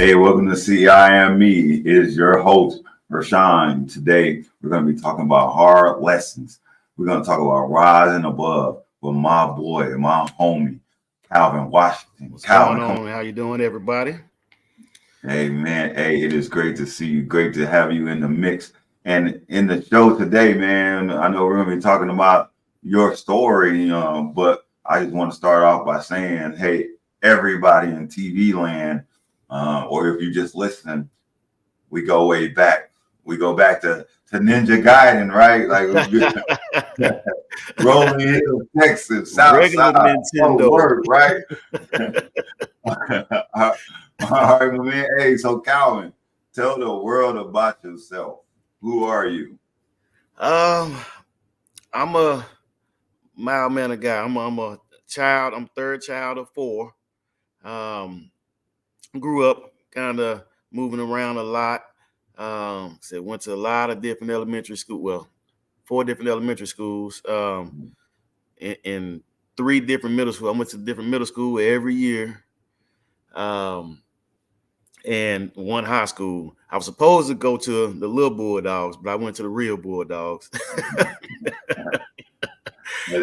Hey, welcome to See I Am Me. It is your host, Rashawn. Today, we're going to be talking about hard lessons. We're going to talk about rising above with my boy, my homie, Calvin Washington. What's Calvin, going on? How you doing, everybody? Hey, man. Hey, it is great to see you. Great to have you in the mix. And in the show today, man, I know we're going to be talking about your story, but I just want to start off by saying, hey, everybody in TV land, or if you're just listening, we go way back. We go back to Ninja Gaiden, right? Like Rolling Hills, Texas, South Regular Side, Fort Nintendo. Worth, right? All right, my man. Hey, so Calvin, tell the world about yourself. Who are you? Um, I'm a mild mannered guy. I'm a child. I'm third child of four. Um, Grew up kind of moving around a lot. So went to a lot of different elementary school. Well, four different elementary schools. In three different middle schools. I went to different middle school every year. And one high school. I was supposed to go to the little Bulldogs, but I went to the real Bulldogs.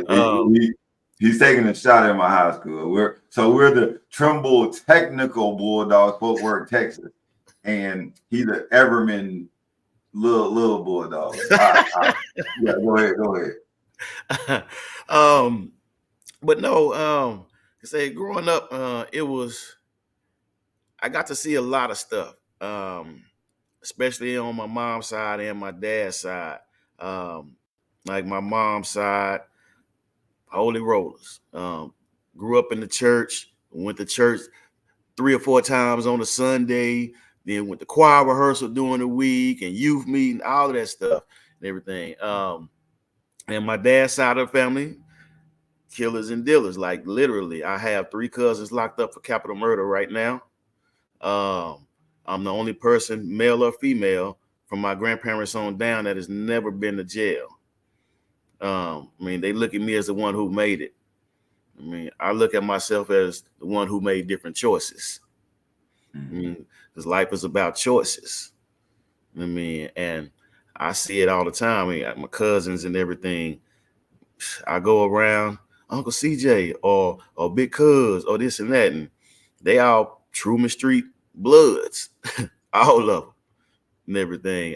um, He's taking a shot at my high school. We're the Trimble Technical Bulldogs, Fort Worth, Texas, and he's the Everman little Bulldogs. Yeah, go ahead. But no, say growing up, I got to see a lot of stuff, especially on my mom's side and my dad's side. Like my mom's side, Holy Rollers. Grew up in the church, went to church 3 or 4 times on a Sunday, then went to choir rehearsal during the week and youth meeting, all of that stuff and everything. And my dad's side of the family, killers and dealers. Like literally, I have 3 cousins locked up for capital murder right now. I'm the only person, male or female, from my grandparents on down that has never been to jail. They look at me as the one who made it. I look at myself as the one who made different choices. Because life is about choices. And I see it all the time. My cousins and everything. I go around Uncle CJ or Big Cuz or this and that, and they all Truman Street bloods, all of them and everything.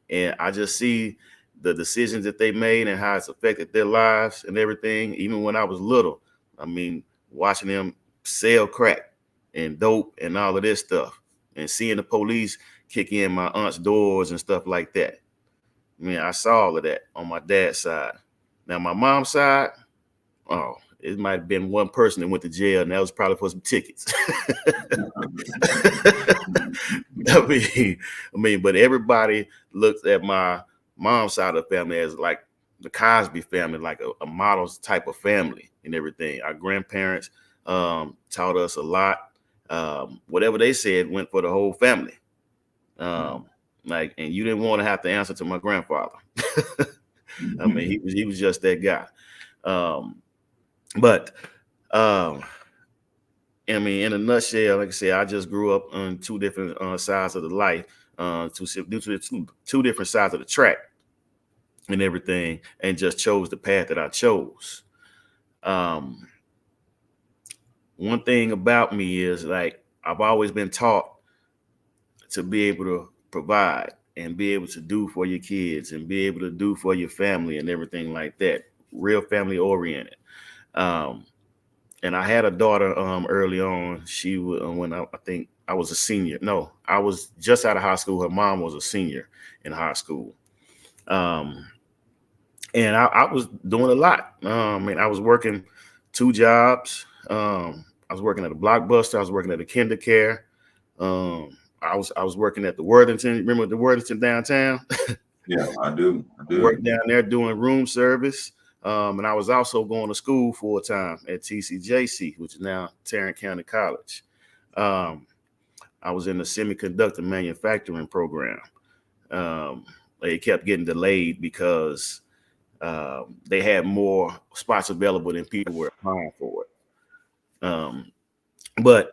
And I just see the decisions that they made and how it's affected their lives and everything. Even when I was little, watching them sell crack and dope and all of this stuff, and seeing the police kick in my aunt's doors and stuff like that. I saw all of that on my dad's side. Now my mom's side, it might have been one person that went to jail, and that was probably for some tickets. But everybody looks at my mom's side of the family as like the Cosby family, like a model type of family and everything. Our grandparents taught us a lot. Whatever they said went for the whole family. And you didn't want to have to answer to my grandfather. He was just that guy. In a nutshell, like I said, I just grew up on 2 different sides of the life, due to the two different sides of the track and everything, and just chose the path that I chose. One thing about me is like I've always been taught to be able to provide and be able to do for your kids and be able to do for your family and everything like that. Real family oriented. And I had a daughter early on. She was when I think I was a senior. No, I was just out of high school. Her mom was a senior in high school. And I was doing a lot. I was working 2 jobs. I was working at a Blockbuster. I was working at a KinderCare. I was working at the Worthington. Remember the Worthington downtown? Yeah, I do. Worked down there doing room service. And I was also going to school full time at TCJC, which is now Tarrant County College. I was in the semiconductor manufacturing program. It kept getting delayed because they had more spots available than people were applying for it. But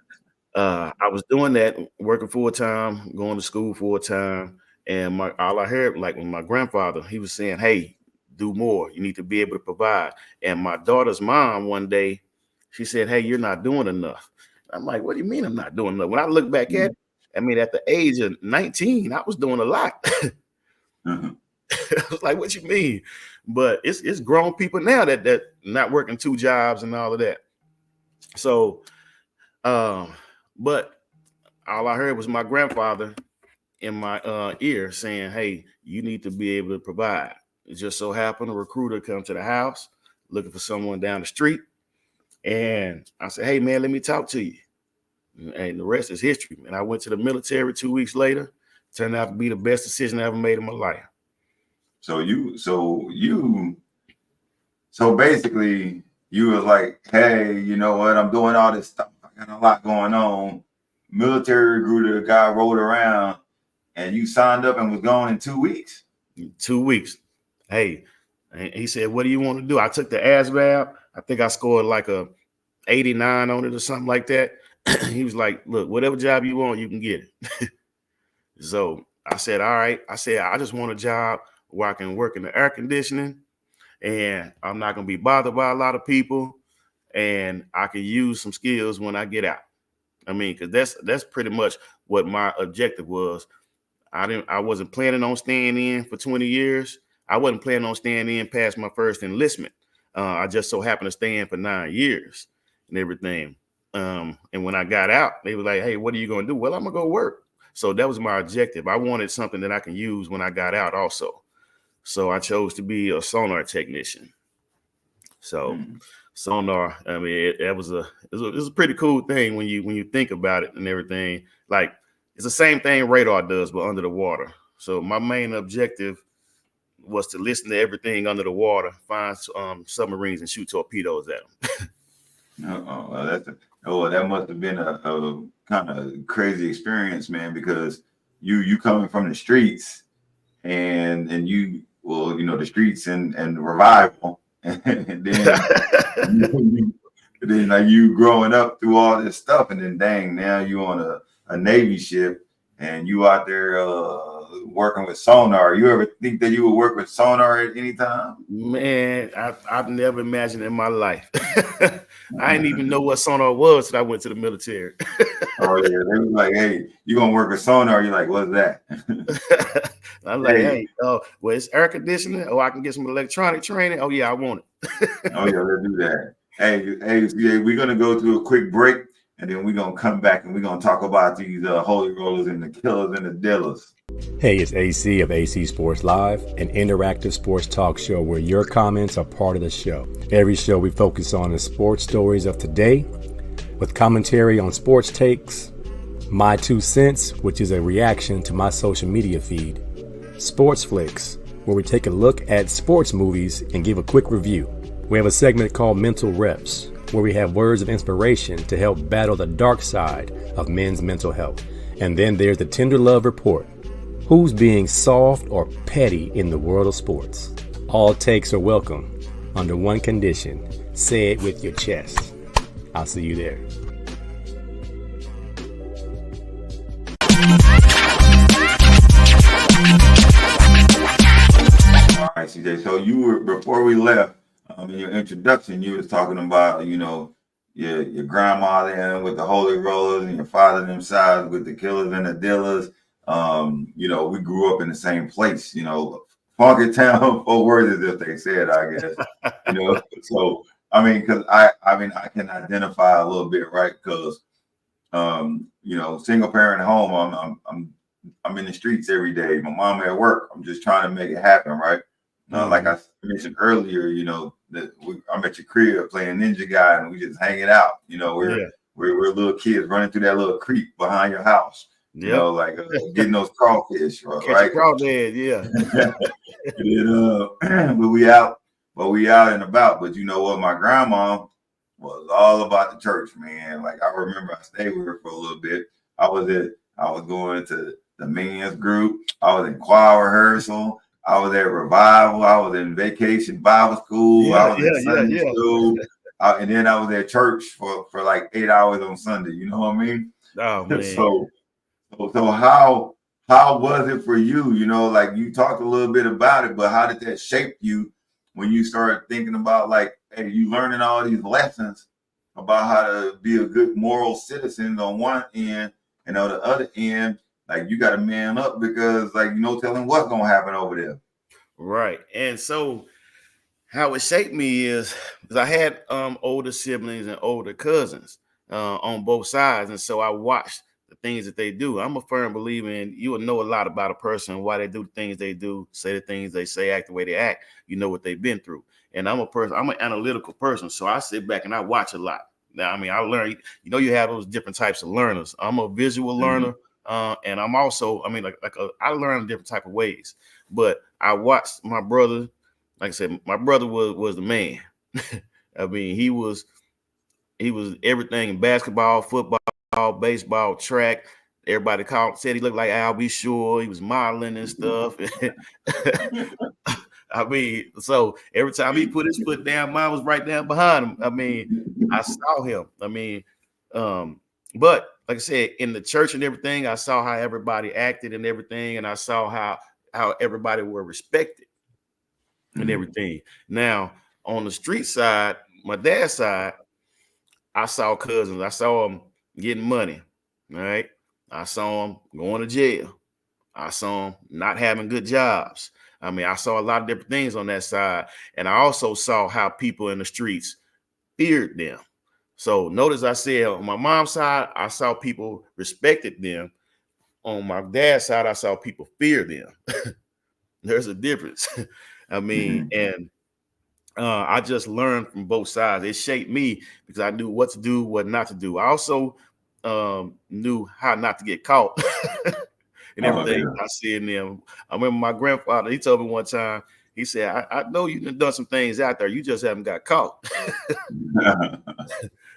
I was doing that, working full time, going to school full time, and all I heard, like when my grandfather, he was saying, "Hey, do more. You need to be able to provide." And my daughter's mom one day, she said, "Hey, you're not doing enough." I'm like, "What do you mean I'm not doing enough?" When I look back at it, I mean, at the age of 19, I was doing a lot. Mm-hmm. I was like, "What you mean?" But it's grown people now that not working 2 jobs and all of that. So, um, but all I heard was my grandfather in my ear saying, "Hey, you need to be able to provide." It just so happened a recruiter come to the house looking for someone down the street, and I said, "Hey, man, let me talk to you." And the rest is history. And I went to the military 2 weeks later. Turned out to be the best decision I ever made in my life. So basically, you was like, hey, you know what? I'm doing all this stuff. I got a lot going on. Military recruiter guy rolled around, and you signed up and was gone in 2 weeks. 2 weeks. Hey, and he said, "What do you want to do?" I took the ASVAB. I think I scored like a 89 on it or something like that. He was like, "Look, whatever job you want, you can get it." So I said, "All right." I said, "I just want a job where I can work in the air conditioning and I'm not going to be bothered by a lot of people and I can use some skills when I get out." I mean, because that's pretty much what my objective was. I wasn't planning on staying in for 20 years. I wasn't planning on staying in past my first enlistment. I just so happened to stay in for 9 years and everything. And when I got out, they were like, "Hey, what are you going to do?" "Well, I'm going to go work." So that was my objective. I wanted something that I can use when I got out also. So I chose to be a sonar technician. So Mm. sonar, I mean, it was a pretty cool thing when you think about it and everything. Like it's the same thing radar does, but under the water. So my main objective was to listen to everything under the water, find submarines and shoot torpedoes at them. That must have been a kind of crazy experience, man, because you coming from the streets and you the streets and revival and then then like you growing up through all this stuff and then dang now you on a Navy ship and you out there working with sonar. You ever think that you would work with sonar at any time? Man, I've never imagined in my life. I didn't even know what sonar was till I went to the military. Oh yeah, they was like, "Hey, you gonna work with sonar?" You're like, "What's that?" I'm like, Hey, "Hey, well, it's air conditioning. Oh, I can get some electronic training. Oh yeah, I want it." oh yeah, let's do that. Hey, yeah, we're gonna go through a quick break, and then we're gonna come back and we're gonna talk about these holy rollers and the killers and the dealers. Hey, it's AC of AC Sports Live, an interactive sports talk show where your comments are part of the show. Every show we focus on the sports stories of today, with commentary on sports takes, my 2 cents, which is a reaction to my social media feed, Sports Flicks, where we take a look at sports movies and give a quick review. We have a segment called Mental Reps, where we have words of inspiration to help battle the dark side of men's mental health. And then there's the Tender Love Report. Who's being soft or petty in the world of sports? All takes are welcome under one condition. Say it with your chest. I'll see you there. All right, CJ. So you were before we left in your introduction, you was talking about your grandma then with the holy rollers and your father them sides with the killers and the dealers. We grew up in the same place. Funky town, 4 words as if they said, I guess. So I mean, because I can identify a little bit, right? Because single parent home, I'm in the streets every day. My mom at work. I'm just trying to make it happen, right? Like I mentioned earlier, I'm at your crib playing Ninja Guy and we just hanging out. We're little kids running through that little creek behind your house. Yep. Getting those crawfish, Catch right? a crawdad, yeah. But we out and about. But you know what? My grandma was all about the church, man. Like I remember I stayed with her for a little bit. I was going to the men's group. I was in choir rehearsal. I was at revival. I was in vacation Bible school. I was in Sunday school. And then I was at church for like 8 hours on Sunday. You know what I mean? Oh man. So how was it for you? You know, like you talked a little bit about it, but how did that shape you when you started thinking about like, hey, you learning all these lessons about how to be a good moral citizen on one end, and on the other end, like you got to man up because like no telling what's gonna happen over there. Right. And so how it shaped me is because I had older siblings and older cousins on both sides, and so I watched the things that they do. I'm a firm believer in you will know a lot about a person, why they do the things they do, say the things they say, act the way they act. You know what they've been through. And I'm an analytical person, so I sit back and I watch a lot. Now, I mean, I learn. You know, you have those different types of learners. I'm a visual Mhm. learner, and I'm also, I mean, I learn different type of ways. But I watched my brother, like I said, my brother was the man. I mean, he was everything in basketball, football, baseball, track. Everybody said he looked like Al B. Sure. He was modeling and stuff. I mean, so every time he put his foot down, mine was right down behind him. I mean, I saw him. I mean, but like I said, in the church and everything, I saw how everybody acted and everything, and I saw how everybody were respected and Mhm. everything. Now, on the street side, my dad's side, I saw cousins. I saw them getting money. All right. I saw them going to jail. I saw them not having good jobs. I mean, I saw a lot of different things on that side. And I also saw how people in the streets feared them. So notice I said on my mom's side, I saw people respected them. On my dad's side, I saw people fear them. There's a difference. I mean, Mhm. and I just learned from both sides. It shaped me because I knew what to do, what not to do. I also knew how not to get caught and Oh everything I see in them. I remember my grandfather, he told me one time, he said, I know you've done some things out there. You just haven't got caught. yeah.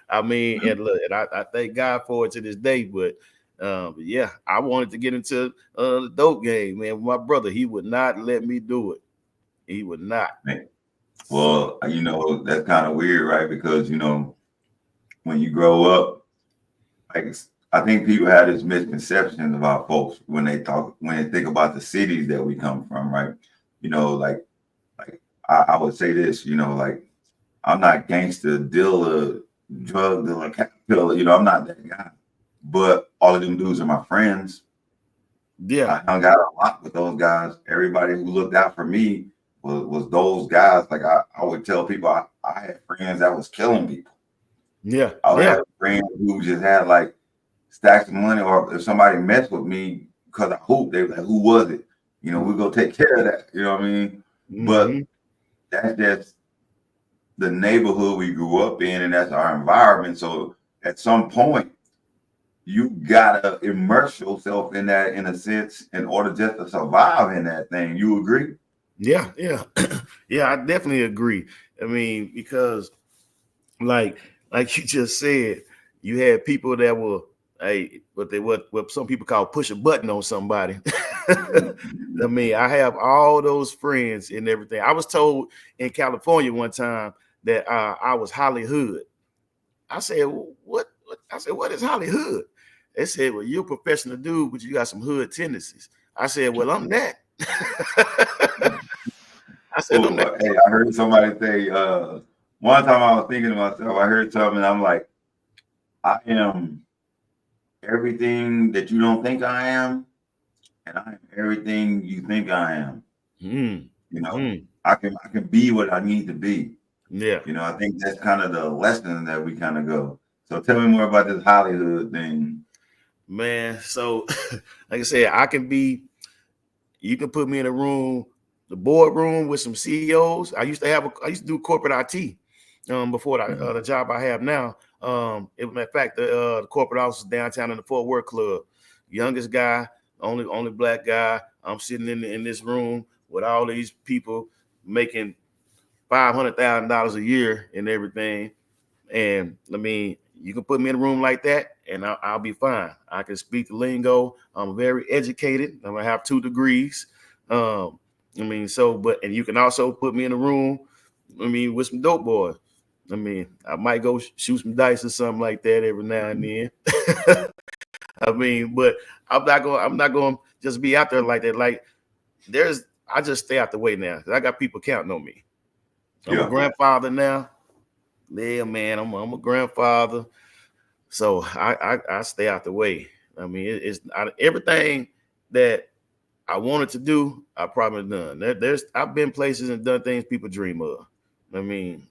I mean, and look, and I thank God for it to this day. But yeah, I wanted to get into the dope game, man. My brother, he would not let me do it. He would not. Well, you know, that's kind of weird, right? Because, you know, when you grow up, like I think people have this misconception about folks when they think about the cities that we come from, right? You know, like I would say this, you know, like I'm not gangster, dealer, drug dealer, cat killer, you know, I'm not that guy. But all of them dudes are my friends. Yeah. I hung out a lot with those guys. Everybody who looked out for me was those guys. Like I would tell people I had friends that was killing people. Yeah. I would Yeah. have friends who just had like stacks of money, or if somebody messed with me because I hooped, they were like, "Who was it?" You know, we go take care of that. You know what I mean? But Hmm. that's just the neighborhood we grew up in, and that's our environment. So at some point, you gotta immerse yourself in that in a sense in order just to survive in that thing. You agree? Yeah. Yeah. Yeah. I definitely agree. I mean, because like like you just said, you had people that were what some people call push a button on somebody. I mean, I have all those friends and everything. I was told in California one time that I was Hollywood. I said, what? I said, what is Hollywood? They said, well, you're a professional dude, but you got some hood tendencies. I said, well, I'm that. I said, I'm that. Oh, hey, I heard somebody say one time I was thinking to myself, I heard something, and I'm like, I am everything that you don't think I am, and I am everything you think I am. Mm, You know, mm, I can be what I need to be. yeah. You know, I think that's kind of the lesson that we kind of go. So tell me more about this Hollywood thing. Man, so like I said, you can put me in a room, the boardroom with some CEOs. I used to do corporate IT before Mhm. the job I have now. In fact, the corporate office is downtown in the Fort Worth Club. Youngest guy, only black guy. I'm sitting in this room with all these people making $500,000 a year and everything. And I mean, you can put me in a room like that, and I'll be fine. I can speak the lingo. I'm very educated. I'm gonna have 2 degrees. Um, I mean, and you can also put me in a room. I mean, with some dope boys. I mean, I might go shoot some dice or something like that every now and then. I mean, but I'm not going to just be out there like that. Like I just stay out the way now. I got people counting on me. I'm a grandfather now. Yeah, man, I'm a grandfather. So I stay out the way. I mean, everything that I wanted to do, I probably done. I've been places and done things people dream of. I mean,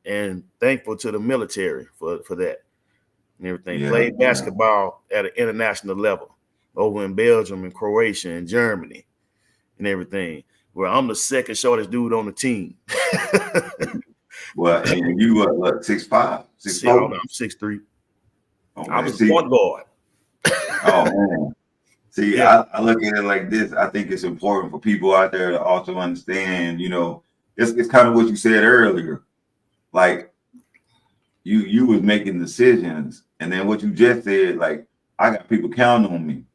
and thankful to the military for that and everything. Played basketball at an international level over in Belgium and Croatia and Germany and everything, where I'm the second shortest dude on the team. Well, and you were what, 6'5", 6'4"? I'm 6'3". Okay. I was a point guard. Oh man. See, Yeah. I look at it like this. I think it's important for people out there to also understand, it's kind of what you said earlier. Like you was making decisions, and then what you just said, like, I got people counting on me.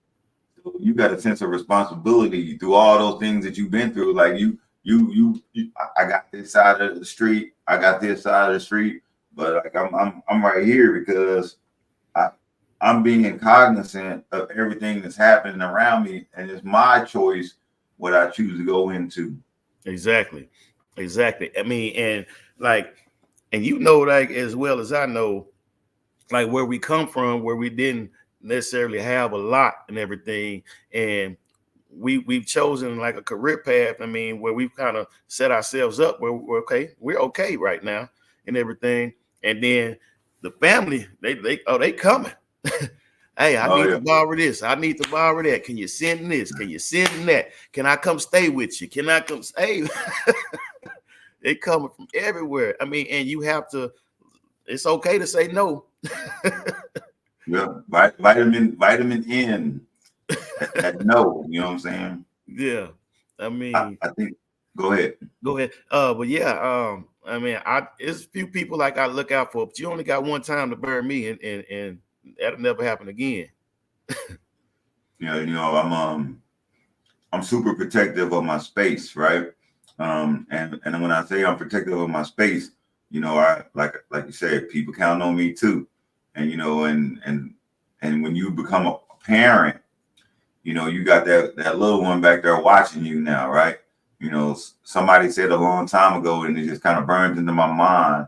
So you got a sense of responsibility through all those things that you've been through. Like I got this side of the street, I got this side of the street, but like I'm right here because I'm being cognizant of everything that's happening around me, and it's my choice what I choose to go into. Exactly. I mean, and like, like as well as I know, like where we come from, where we didn't necessarily have a lot and everything, and we've chosen like a career path. I mean, where we've kind of set ourselves up where we're okay right now and everything, and then the family they coming. Hey, I need to borrow this. I need to borrow that. Can you send this? Can you send that? Can I come stay with you? Can I come stay? They coming from everywhere. I mean, and you have to. It's okay to say no. Yeah, vitamin N. That no, you know what I'm saying? Yeah, I mean, I think. Go ahead. But yeah, I mean, it's a few people like I look out for, but you only got one time to burn me, and that'll never happen again. I'm super protective of my space, right? And when I say I'm protective of my space, I like you said, people count on me too, and and when you become a parent, you got that little one back there watching you now, right? Somebody said a long time ago, and it just kind of burns into my mind.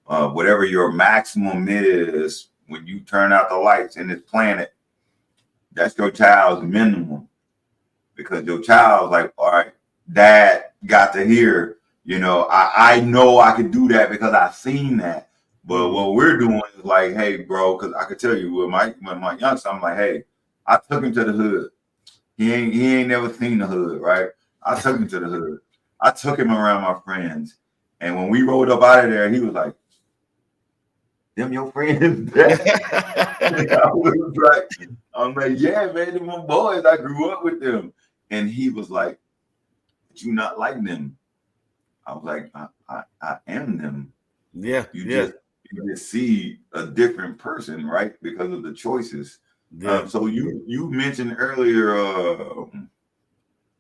Whatever your maximum is when you turn out the lights in this planet, that's your child's minimum. Because your child's like, all right, dad got to hear, I know I can do that because I've seen that. But what we're doing is like, hey, bro, because I could tell you with my youngster, I'm like, hey, I took him to the hood. He ain't never seen the hood, right? I took him to the hood. I took him around my friends. And when we rolled up out of there, he was like, them your friends? I'm like, yeah, man, them my boys. I grew up with them. And he was like, but you not like them. I was like, I am them. Yeah. You just see a different person, right? Because of the choices. Yeah. So you mentioned earlier,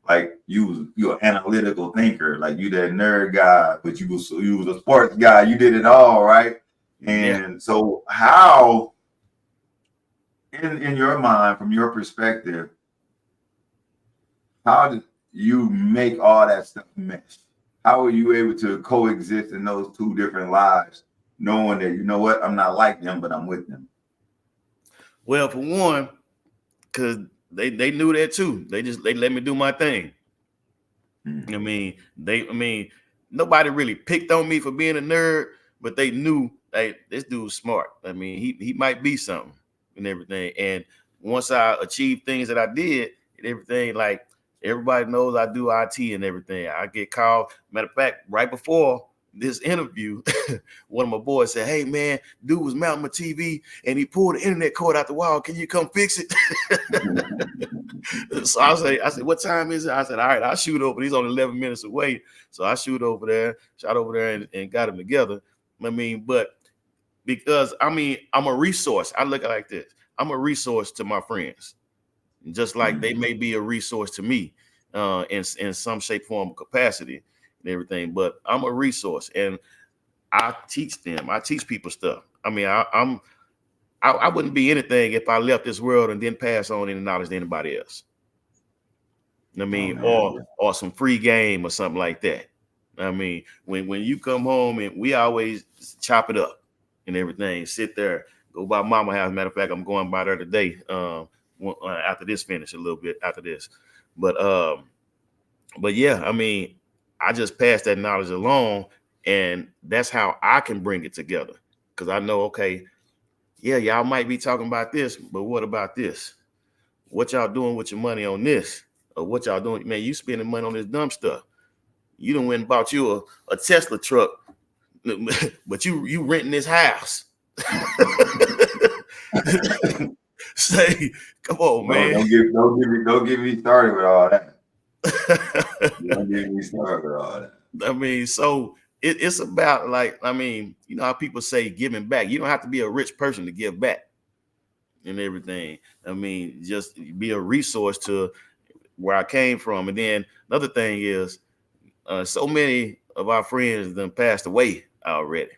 like you're an analytical thinker, like you that nerd guy, but you was a sports guy. You did it all, right? And so how, in your mind, from your perspective, how did you make all that stuff mesh? How are you able to coexist in those two different lives, knowing that, you know what, I'm not like them, but I'm with them? Well, for one, because they knew that too. They let me do my thing. I mean, nobody really picked on me for being a nerd, but they knew, hey, this dude's smart. I mean, he might be something and everything. And once I achieved things that I did and everything, like everybody knows I do IT and everything. I get called. Matter of fact, right before this interview, one of my boys said, hey man, dude was mounting my TV and he pulled the internet cord out the wall. Can you come fix it? So I said, what time is it? I said, all right, I'll shoot over. He's only 11 minutes away. So I shot over there and got him together. I mean, but because I'm a resource. I look at it like this. I'm a resource to my friends, just like they may be a resource to me in some shape, form, or capacity and everything. But I'm a resource and I teach them. I teach people stuff. I mean, I wouldn't be anything if I left this world and didn't pass on any knowledge to anybody else. I mean, or some free game or something like that. I mean, when you come home and we always chop it up and everything, sit there, go by mama house. Matter of fact, I'm going by there today. After this finish a little bit after this, but yeah, I mean, I just pass that knowledge along, and that's how I can bring it together. Because I know, okay, yeah, y'all might be talking about this, but what about this? What y'all doing with your money on this? Or what y'all doing? Man, you spending money on this dumb stuff. You done went and bought you a Tesla truck, but you renting this house. Say, come on, man. Don't get me started with all that. Don't get me started with all that. I mean, so it's about, like, I mean, you know how people say giving back. You don't have to be a rich person to give back and everything. I mean, just be a resource to where I came from. And then another thing is, so many of our friends done passed away already.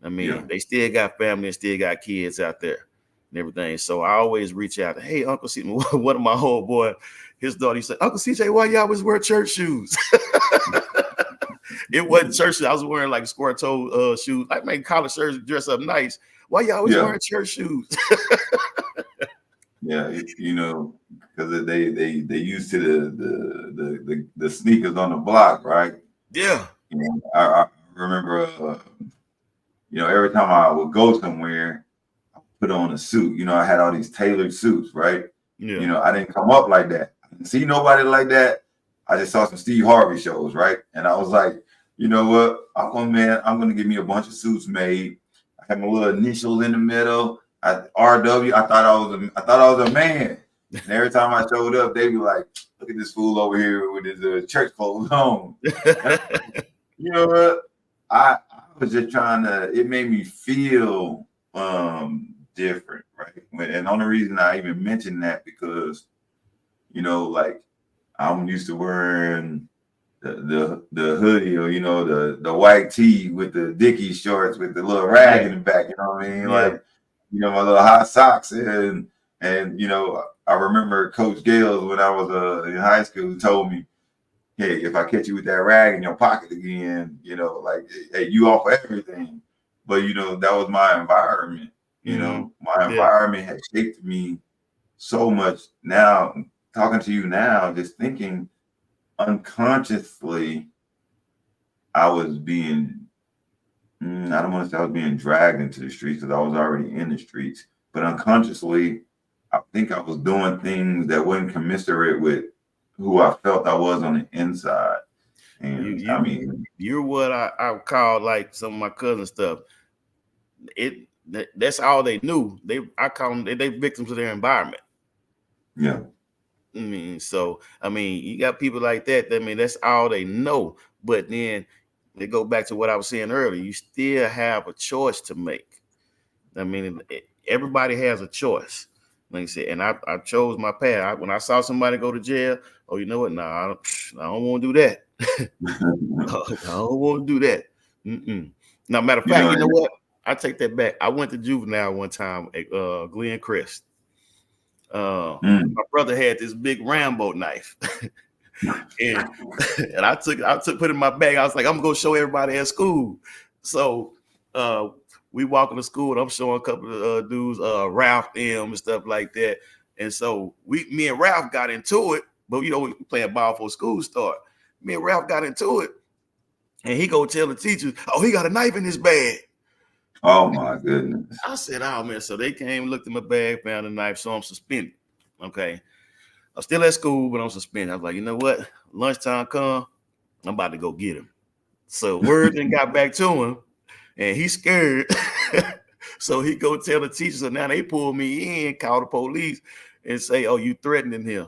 I mean, they still got family and still got kids out there and everything. So I always reach out to, hey, Uncle CJ, one of my whole boy, his daughter, he said, Uncle CJ, why y'all always wear church shoes? It wasn't church shoes. I was wearing like square toe shoes. I make college shirts, dress up nice. Why y'all always wearing church shoes? Yeah, you know, because they used to the sneakers on the block, right? Yeah. You know, I remember, you know, every time I would go somewhere, I put on a suit. You know, I had all these tailored suits, right? Yeah. You know, I didn't come up like that. I didn't see nobody like that. I just saw some Steve Harvey shows, right? And I was like, you know what? I'm gonna get me a bunch of suits made. I had my little initials in the middle. RW. I thought I was a man. And every time I showed up, they'd be like, "Look at this fool over here with his church clothes on." You know what? I was just trying to. It made me feel different, right? And the only reason I even mentioned that because, you know, like I'm used to wearing the hoodie, or you know, the white tee with the Dickies shorts with the little rag in the back. You know what I mean? Yeah. Like, you know, my little hot socks, and you know, I remember Coach Gales when I was in high school told me, hey, if I catch you with that rag in your pocket again, you know, like, hey, you off for everything. But you know, that was my environment. You know, my environment had shaped me so much. Now, talking to you now, just thinking unconsciously, I was being, I don't want to say I was being dragged into the streets because I was already in the streets, but unconsciously, I think I was doing things that wasn't commensurate with who I felt I was on the inside. And I mean, you're what I call, like, some of my cousin stuff. That's all they knew. I call them they victims of their environment. Yeah. I mean, so I mean, you got people like that. I mean, that's all they know. But then they go back to what I was saying earlier. You still have a choice to make. I mean, everybody has a choice. Like I said, and I chose my path. When I saw somebody go to jail, oh, you know what? Nah, I don't want to do that. I don't want to do that. Now, matter of fact, you know what? I take that back. I went to juvenile one time at Glen Crest. My brother had this big Rambo knife, and I put it in my bag. I was like, I'm gonna go show everybody at school. So we walking to school, and I'm showing a couple of dudes, Ralph M and stuff like that. And so me and Ralph got into it, but you know, we playing ball before school start. Me and Ralph got into it, and he go tell the teachers, "Oh, he got a knife in his bag." Oh my goodness. I said, "Oh man!" So they came, looked in my bag, found a knife, so I'm suspended. Okay, I'm still at school, but I'm suspended. I was like, you know what? Lunchtime come, I'm about to go get him. So word then got back to him, and he's scared. So he go tell the teachers, and now they pull me in, call the police, and say, "Oh, you threatening him."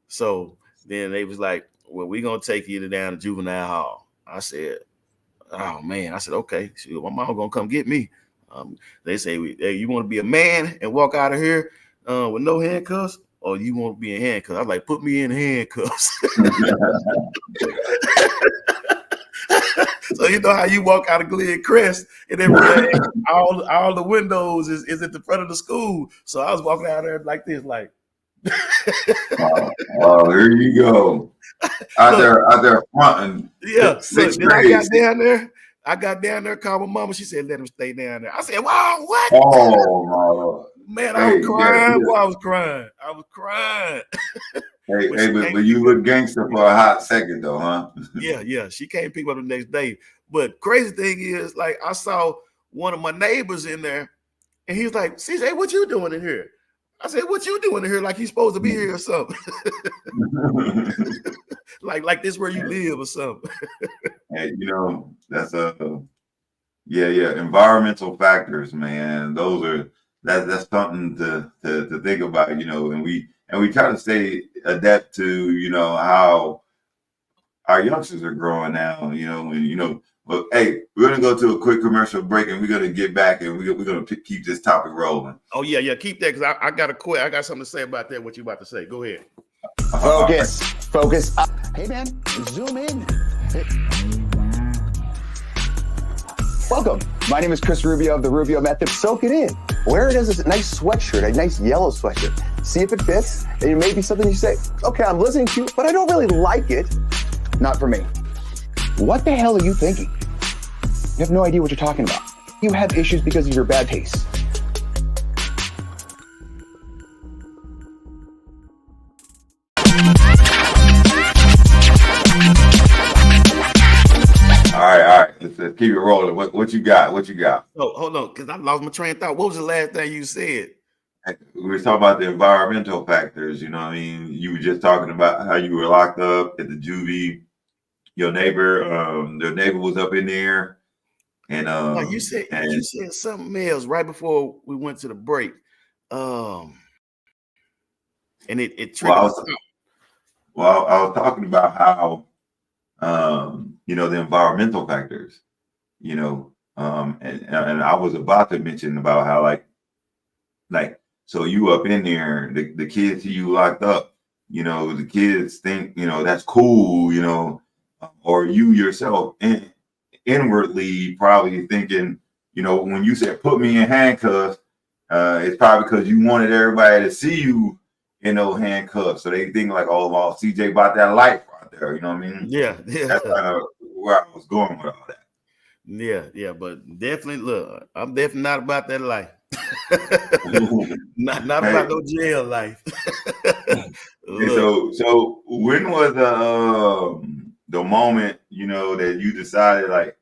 So then they was like, "Well, we're gonna take you down to juvenile hall." I said, "Oh man!" I said, "Okay." My mom gonna come get me. They say, "Hey, you want to be a man and walk out of here with no handcuffs, or you want to be in handcuffs?" I was like, "Put me in handcuffs." So you know how you walk out of Glen Crest and everything, all the windows is at the front of the school. So I was walking out there like this, like Oh, here you go. Out there fronting. yeah. Sixth Look, then grade. I got down there, called my mama. She said, let him stay down there. I said, wow, what? Oh my Lord. Man, I Hey, was crying. Boy, I was crying. I was crying. But you look gangster for a hot second though, huh? Yeah. She came pick me up the next day. But crazy thing is, like, I saw one of my neighbors in there, and he was like, CJ, what you doing in here? I said, what you doing in here? Like he's supposed to be here or something. like this where you live or something. Hey, that's environmental factors, man. That's something to think about, and we try to stay adept to, how our youngsters are growing now, but hey, we're gonna go to a quick commercial break and we're gonna get back and we're gonna keep this topic rolling. Oh yeah, keep that because I got something to say about that. What you about to say? Go ahead. Focus up. Hey man, zoom in. Hey. Welcome. My name is Chris Rubio of the Rubio Method. Soak it in. Wear it as a nice sweatshirt, a nice yellow sweatshirt. See if it fits. And it may be something you say, okay, I'm listening to you, but I don't really like it. Not for me. What the hell are you thinking? You have no idea what you're talking about. You have issues because of your bad taste. All right. Let's keep it rolling. What you got? Oh, hold on, because I lost my train of thought. What was the last thing you said? We were talking about the environmental factors. You know what I mean? You were just talking about how you were locked up at the juvie. Your neighbor, their neighbor was up in there, and you said something else right before we went to the break, and it triggered. Well, I was talking about how the environmental factors, and I was about to mention about how like so you up in there, the kids see you locked up, the kids think that's cool, or you yourself inwardly probably thinking, when you said put me in handcuffs, it's probably because you wanted everybody to see you in those handcuffs, so they think like, oh, well, CJ bought that life right there, you know what I mean? Yeah. That's kind of where I was going with all that. Yeah, but definitely, look, I'm definitely not about that life. not about no jail life. So when was the moment that you decided like,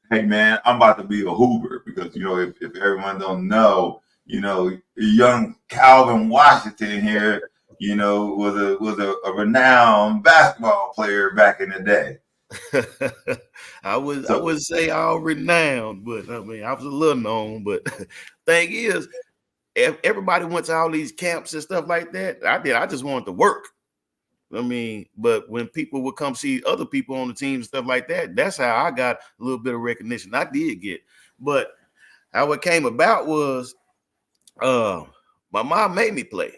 hey man, I'm about to be a hooper? Because if everyone don't know, young Calvin Washington here, was a renowned basketball player back in the day. I wouldn't say all renowned, but I mean I was a little known. But thing is, everybody went to all these camps and stuff like that. I just wanted to work. I mean, but when people would come see other people on the team and stuff like that, that's how I got a little bit of recognition. I did get, but how it came about was my mom made me play.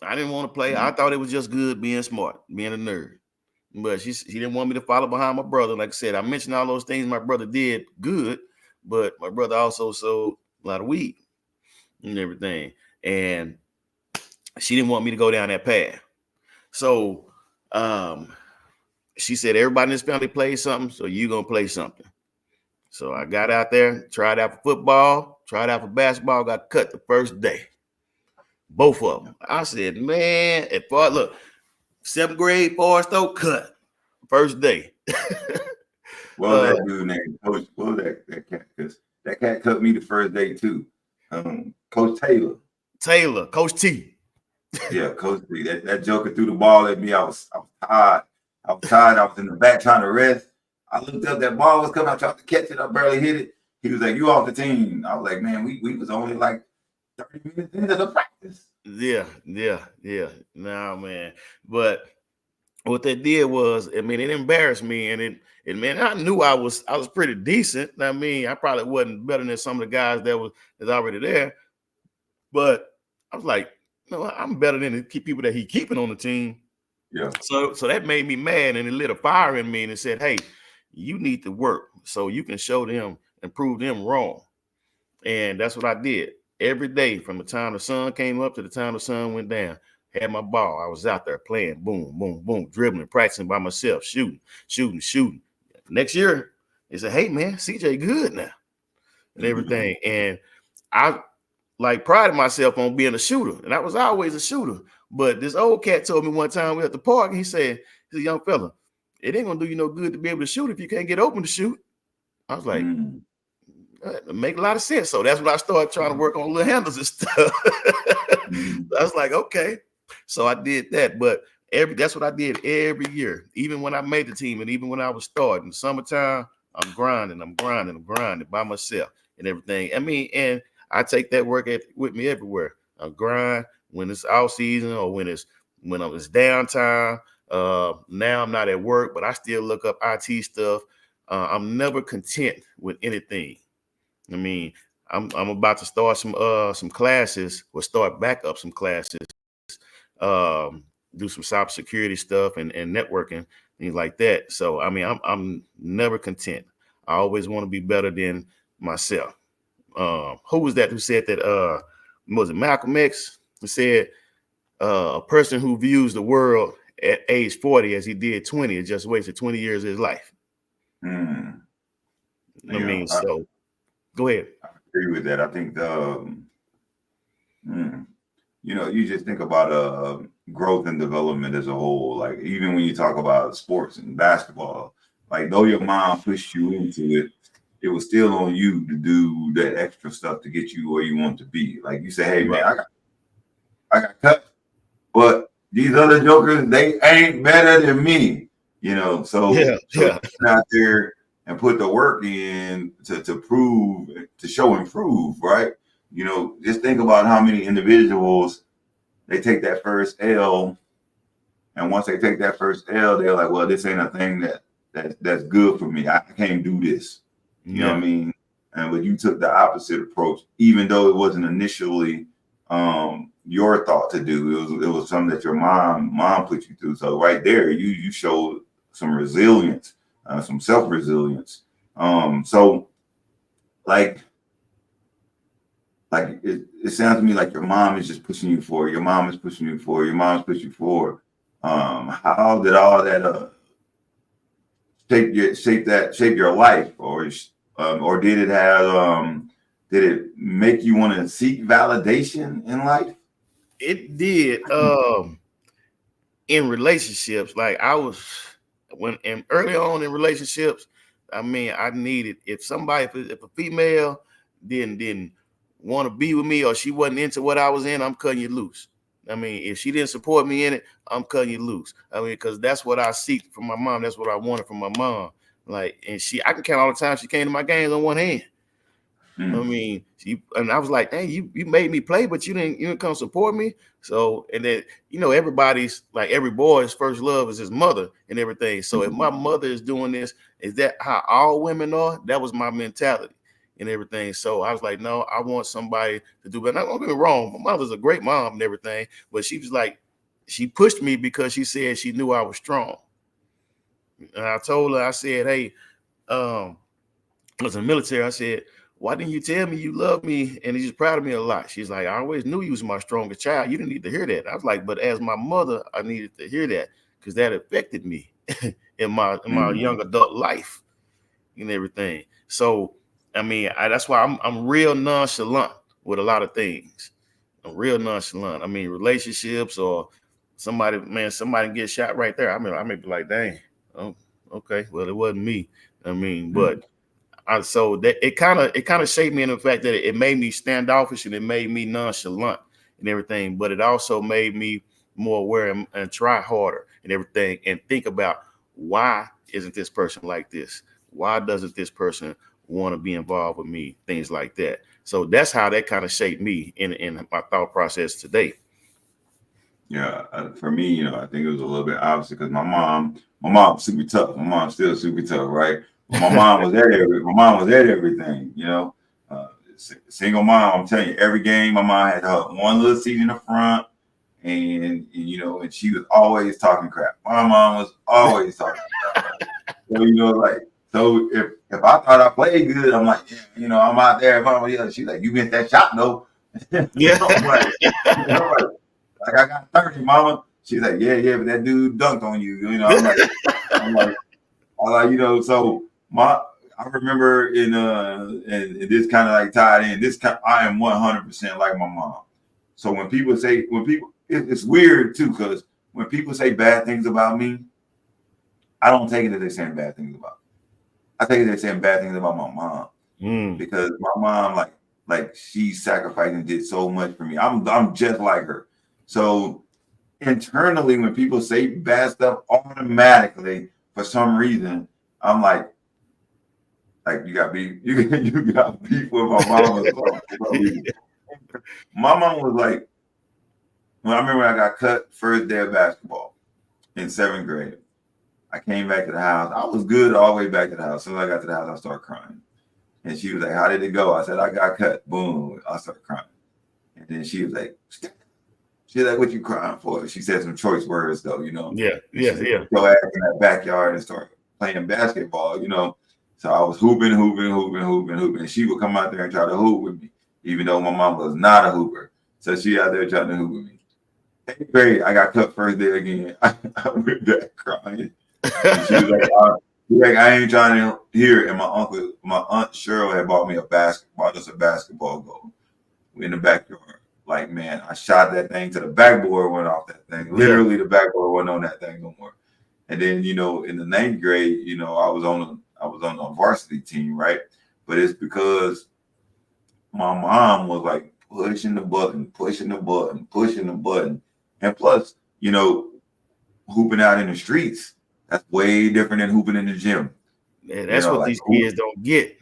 I didn't want to play. I thought it was just good being smart, being a nerd. But she didn't want me to follow behind my brother. Like I said, I mentioned all those things my brother did good, but my brother also sold a lot of weed and everything. And she didn't want me to go down that path. So she said, everybody in this family plays something, so you're going to play something. So I got out there, tried out for football, tried out for basketball, got cut the first day. Both of them. I said, man, look, 7th grade, Forest Oak cut. First day. What was that dude named Coach? What was that cat? Because that cat cut me the first day too. Coach Taylor. Coach T. Yeah, Coach T. That joker threw the ball at me. I was tired. I was in the back trying to rest. I looked up, that ball was coming. I tried to catch it. I barely hit it. He was like, "You off the team?" I was like, "Man, we was only like 30 minutes into the practice." Yeah. Nah, man. But what they did was, I mean, it embarrassed me, and man, I knew I was pretty decent. I mean, I probably wasn't better than some of the guys that's already there, but I was like, no, I'm better than the people that he keeping on the team. Yeah. So that made me mad, and it lit a fire in me, and it said, hey, you need to work so you can show them and prove them wrong. And that's what I did every day from the time the sun came up to the time the sun went down. Had my ball. I was out there playing, boom, boom, boom, dribbling, practicing by myself, shooting. Next year, they said, hey, man, CJ good now and everything. And I like prided myself on being a shooter. And I was always a shooter. But this old cat told me one time we were at the park, and he said, he's a young fella, it ain't going to do you no good to be able to shoot if you can't get open to shoot. I was like, that make a lot of sense. So that's when I started trying to work on little handles and stuff. I was like, okay. So I did that. But that's what I did every year, even when I made the team and even when I was starting. Summertime, I'm grinding by myself and everything. I mean, and I take that work with me everywhere. I grind when it's off season or when it's downtime. Now I'm not at work, but I still look up IT stuff. I'm never content with anything. I mean, I'm about to start some classes, or start back up some classes, do some cybersecurity stuff and networking, things like that. So I mean, I'm never content. I always want to be better than myself. Who was that who said that? Was it Malcolm X who said a person who views the world at age 40 as he did 20 has just wasted 20 years of his life. I mean, so go ahead. I agree with that. I think you just think about growth and development as a whole. Like even when you talk about sports and basketball, like though your mom pushed you into it, it was still on you to do that extra stuff to get you where you want to be. Like you say, hey man, I got cut, but these other jokers, they ain't better than me. So out there and put the work in to show and prove, right? Just think about how many individuals, they take that first L, and once they take that first L, they're like, well, this ain't a thing that's good for me. I can't do this. You know what I mean? And but you took the opposite approach, even though it wasn't initially your thought to do. It was something that your mom put you through. So right there, you showed some resilience, some self-resilience. So like it sounds to me like your mom is just pushing you forward. Your mom is pushing you forward. Your mom's pushing you forward. How did all that shape your life, or did it have did it make you want to seek validation in life? It did. In relationships, like early on in relationships, I mean, I needed, if a female didn't want to be with me, or she wasn't into what I was in, I'm cutting you loose. I mean, if she didn't support me in it, I'm cutting you loose. I mean, because that's what I seek from my mom. That's what I wanted from my mom. Like, and I can count all the time she came to my games on one hand. I mean, and I was like, dang, you made me play, but you didn't come support me. So, and then, everybody's like, every boy's first love is his mother and everything. So if my mother is doing this, is that how all women are? That was my mentality and everything. So I was like, no, I want somebody to do better. Don't get me wrong, my mother's a great mom and everything, but she was like, she pushed me because she said she knew I was strong. And I told her, I said, hey, I was in the military. I said, why didn't you tell me you love me and you're just proud of me a lot? She's like, I always knew you was my strongest child. You didn't need to hear that. I was like, but as my mother, I needed to hear that because that affected me in my young adult life and everything. So, I mean, that's why I'm real nonchalant with a lot of things. I'm real nonchalant. I mean, relationships or somebody gets shot right there. I mean, I may be like, dang, oh, okay, well, it wasn't me. I mean, but so that it kind of shaped me in the fact that it made me standoffish and it made me nonchalant and everything, but it also made me more aware and try harder and everything and think about, why isn't this person like this? Why doesn't this person want to be involved with me? Things like that. So that's how that kind of shaped me in my thought process today. Yeah, for me, I think it was a little bit opposite because my mom was super tough. My mom's still super tough, right? My mom was at everything, single mom. I'm telling you, every game, my mom had her one little seat in the front, and she was always talking crap. My mom was always talking crap. So So if I thought I played good, I'm like, yeah, I'm out there. Mama, yeah, she's like, you missed that shot though. Yeah. I'm like I got 30, mama. She's like, yeah, but that dude dunked on you. I'm like, so I remember and this kind of like tied in. I am 100% like my mom. So when people it's weird too, because when people say bad things about me, I don't take it as they're saying bad things about me. I take it as they're saying bad things about my mom. Because my mom, like she sacrificed and did so much for me. I'm just like her. So internally, when people say bad stuff, automatically, for some reason, I'm like you got beef with my mom. My mom was like, when I remember when I got cut first day of basketball in 7th grade, I came back to the house. I was good all the way back to the house. As soon as I got to the house, I started crying. And she was like, how did it go? I said, I got cut. Boom. I started crying. And then she was like, what you crying for? She said some choice words though, Yeah. Go ass in that backyard and start playing basketball, So I was hooping. And she would come out there and try to hoop with me, even though my mom was not a hooper. So she out there trying to hoop with me. 8th grade, I got cut first day again. I went back crying. And she was like, I ain't trying to hear it. And my aunt Cheryl had bought me a basketball goal in the backyard. Like, man, I shot that thing to the backboard, went off that thing. Literally, the backboard wasn't on that thing no more. And then, in the 9th grade, I was on a varsity team, right? But it's because my mom was like pushing the button. And plus, hooping out in the streets, that's way different than hooping in the gym. Yeah, that's what these kids don't get.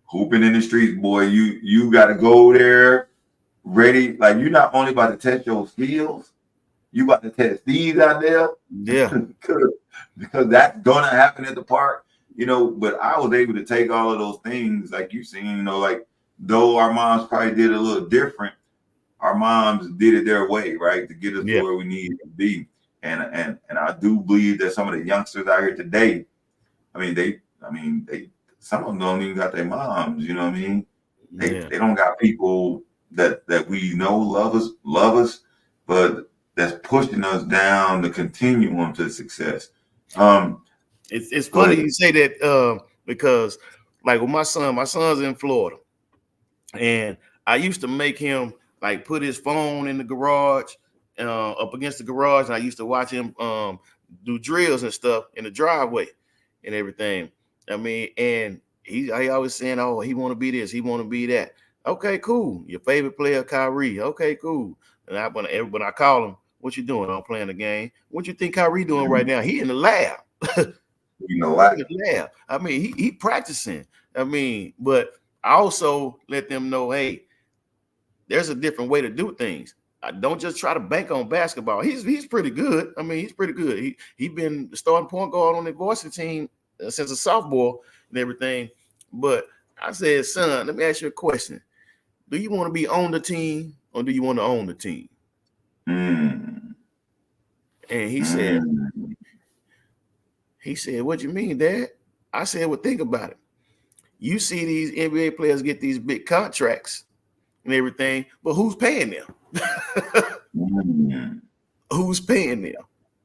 Hooping in the streets, boy, you got to go there ready. Like, you're not only about to test your skills, you about to test these out there. Yeah. because that's gonna happen at the park, but I was able to take all of those things, like you seen, like, though our moms probably did it a little different, our moms did it their way, right, to get us to where we needed to be. And I do believe that some of the youngsters out here today, they some of them don't even got their moms, you know what I mean? They don't got people that we know love us, but that's pushing us down the continuum to success. It's funny you say that because, like, with my son's in Florida, and I used to make him like put his phone in the garage, up against the garage, and I used to watch him do drills and stuff in the driveway and everything. And he always saying, oh, he want to be this, he want to be that. Okay, cool. Your favorite player, Kyrie. Okay, cool. And when I call him, what you doing? I'm playing the game. What you think Kyrie doing right now? He in the lab. In the lab. He practicing. But I also let them know, hey, there's a different way to do things. I don't just try to bank on basketball. He's pretty good. He's pretty good. He been the starting point guard on the varsity team since a sophomore and everything. But I said, son, let me ask you a question. Do you want to be on the team or do you want to own the team? And he said, what you mean, Dad? I said, well, think about it. You see these NBA players get these big contracts and everything, but who's paying them? Who's paying them?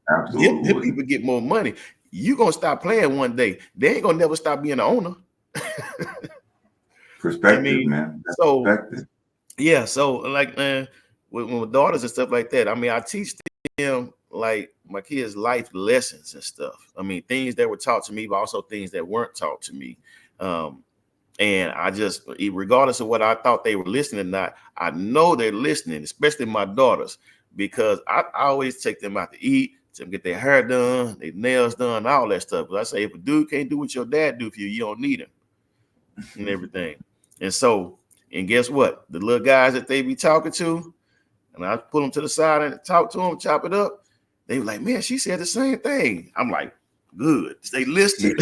Absolutely. Them people get more money. You're going to stop playing one day. They ain't going to never stop being an owner. Perspective, man. So, perspective. Yeah. So, like, man, with daughters and stuff like that, I teach them, like, my kids' life lessons and stuff. Things that were taught to me, but also things that weren't taught to me. And I just, regardless of what I thought they were listening or not, I know they're listening, especially my daughters, because I always take them out to eat, to get their hair done, their nails done, all that stuff. But I say, if a dude can't do what your dad do for you, you don't need him and everything. And guess what? The little guys that they be talking to, and I pull them to the side and talk to them, chop it up. They were like, man, she said the same thing. I'm like, good. They listen.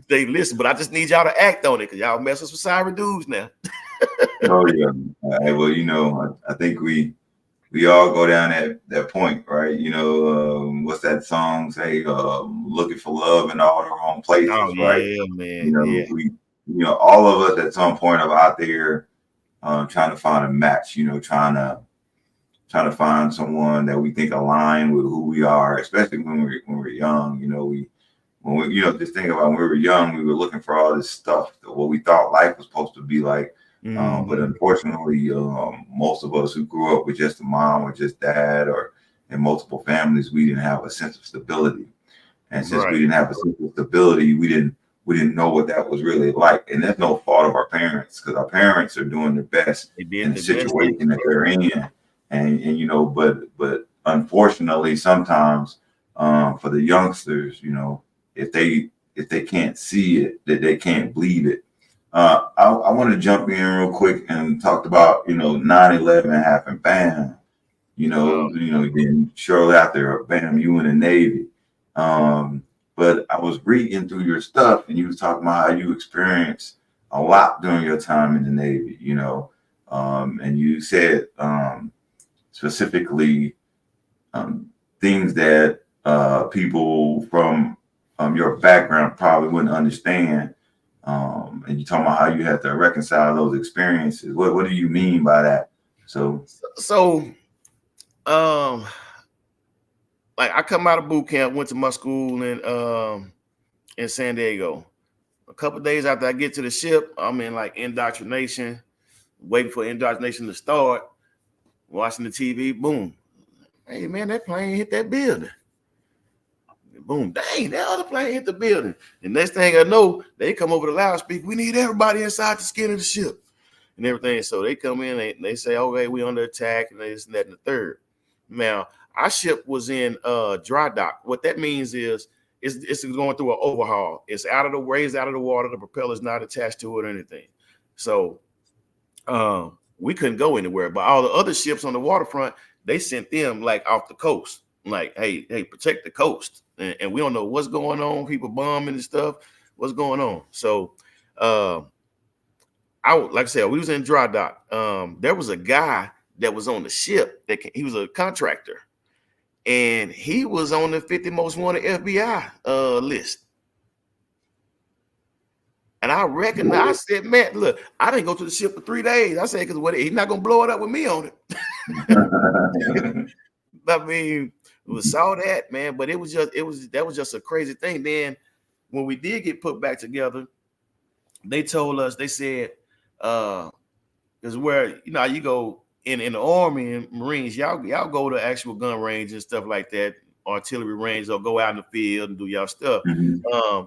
They listen, but I just need y'all to act on it because y'all mess us with sorry dudes now. Oh, yeah. Well, I think we we all go down that point, right? What's that song say? Looking for love in all the wrong Oh places, right? yeah, man. Yeah. All of us at some point are out there trying to find a match. Trying to find someone that we think align with who we are, especially when we're young. Just think about when we were young, we were looking for all this stuff, what we thought life was supposed to be like. But unfortunately, most of us who grew up with just a mom or just dad or in multiple families, we didn't have a sense of stability. And since we Right. didn't have a sense of stability, we didn't know what that was really like. And that's no fault of our parents, because our parents are doing their best They did in the the best they situation that could. they're in. But unfortunately, sometimes for the youngsters, if they can't see it, that they can't believe it. I want to jump in real quick and talk about 9/11 happened, bam. Wow. Then shortly after, bam, you in the Navy. But I was reading through your stuff, and you was talking about how you experienced a lot during your time in the Navy. And you said specifically things that people from your background probably wouldn't understand. And you talking about how you had to reconcile those experiences. What do you mean by that? So, So like I come out of boot camp, went to my school in San Diego. A couple of days after I get to the ship, I'm in like indoctrination, waiting for indoctrination to start, watching the TV, boom. Hey man, that plane hit that building. Boom, dang, that other plane hit the building. The next thing I know, they come over the loudspeaker. We need everybody inside the skin of the ship and everything. So they come in and they say, okay, we under attack, and this and that and the third. Now, our ship was in dry dock. What that means is it's going through an overhaul. It's raised out of the water. The propeller's not attached to it or anything. So we couldn't go anywhere. But all the other ships on the waterfront, they sent them like off the coast. Like, hey, protect the coast. And we don't know what's going on. People bombing and stuff. What's going on? So like I said, we was in dry dock. There was a guy that was on the ship he was a contractor, and he was on the 50 most wanted FBI list. And I recognized, I said, man, look, I didn't go to the ship for 3 days. I said, because he's not gonna blow it up with me on it. I mean, we saw that, man, but that was just a crazy thing. Then when we did get put back together, they told us, they said, is where you go in the Army and Marines, y'all go to actual gun range and stuff like that, artillery range, or go out in the field and do y'all stuff. mm-hmm.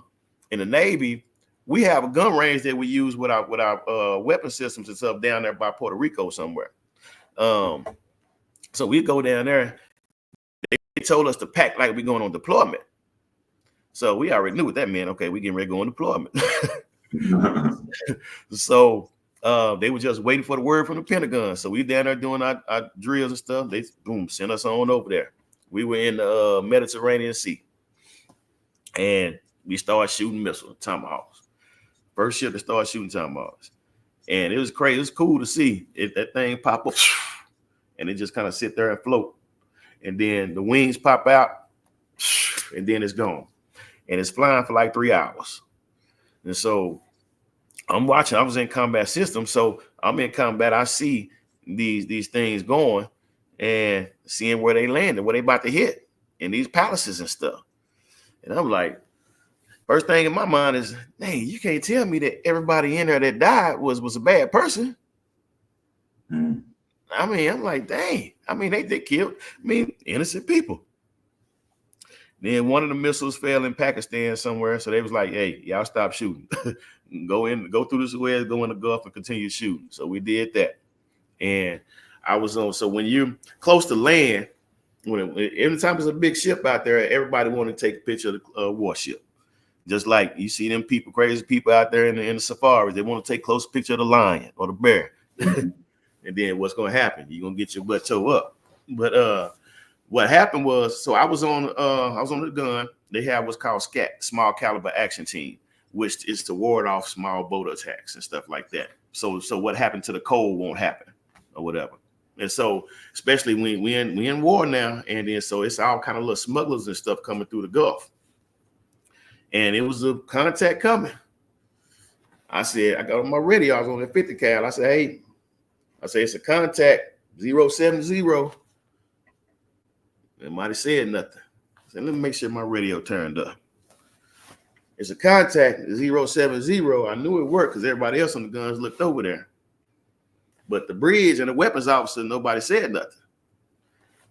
In the Navy, we have a gun range that we use with our weapon systems and stuff down there by Puerto Rico somewhere. So we go down there. They told us to pack like we going on deployment. So we already knew what that meant. Okay, we getting ready to go on deployment. So they were just waiting for the word from the Pentagon. So we down there doing our drills and stuff. They sent us on over there. We were in the Mediterranean Sea, and we started shooting missiles, tomahawks. First ship to start shooting tomahawks, and it was crazy. It was cool to see that thing pop up, and it just kind of sit there and float, and then the wings pop out, and then it's gone, and it's flying for like 3 hours. And so I'm watching. I was in combat systems, so I'm in combat. I see these things going and seeing where they landed, where they about to hit, in these palaces and stuff. And I'm like, first thing in my mind is, hey, you can't tell me that everybody in there that died was a bad person. Mm. I mean, I'm like, dang. I mean, they killed, innocent people. Then one of the missiles fell in Pakistan somewhere, so they was like, hey, y'all stop shooting. Go through the Suez, go in the Gulf, and continue shooting. So we did that. And I was on. So when you're close to land, every time there's a big ship out there, everybody want to take a picture of the warship. Just like you see them people, crazy people out there in the safaris, they want to take a close picture of the lion or the bear. And then what's going to happen? You're going to get your butt toe up. But what happened was, so I was on the gun. They have what's called SCAT, Small Caliber Action Team, which is to ward off small boat attacks and stuff like that. So what happened to the cold won't happen or whatever. And so, especially when we in war now, and then so it's all kind of little smugglers and stuff coming through the Gulf. And it was a contact coming. I said, I got on my radio, I was on the 50 cal. I said, hey, it's a contact 070. Nobody said nothing. I said, let me make sure my radio turned up. It's a contact 070. I knew it worked because everybody else on the guns looked over there. But the bridge and the weapons officer, nobody said nothing.